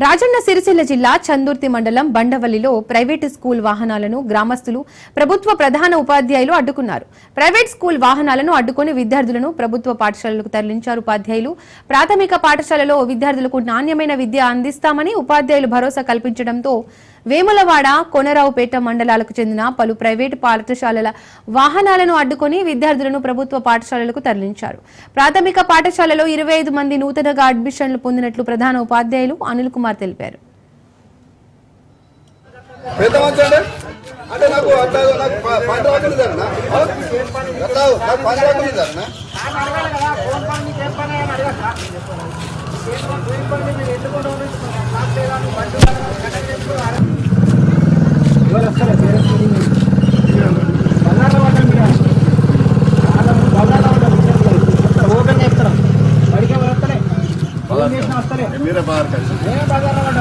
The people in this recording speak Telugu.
రాజన్న సిరిసిల్ల జిల్లా చందుర్తి మండలం బండవల్లిలో ప్రైవేటు స్కూల్ వాహనాలను గ్రామస్తులు ప్రభుత్వ ప్రధాన ఉపాధ్యాయులు అడ్డుకున్నారు. ప్రైవేట్ స్కూల్ వాహనాలను అడ్డుకుని విద్యార్థులను ప్రభుత్వ పాఠశాలలకు తరలించారు ఉపాధ్యాయులు. ప్రాథమిక పాఠశాలలో విద్యార్థులకు నాణ్యమైన విద్య అందిస్తామని ఉపాధ్యాయులు భరోసా కల్పించడంతో వేములవాడ, కొనరావుపేట మండలాలకు చెందిన పలు ప్రైవేటు పాఠశాలల వాహనాలను అడ్డుకుని విద్యార్థులను ప్రభుత్వ పాఠశాలలకు తరలించారు. ప్రాథమిక పాఠశాలలో 25 మంది నూతనంగా అడ్మిషన్లు పొందినట్లు ప్రధాన ఉపాధ్యాయులు అనిల్ కుమార్ తెలిపారు. మీరే బాగా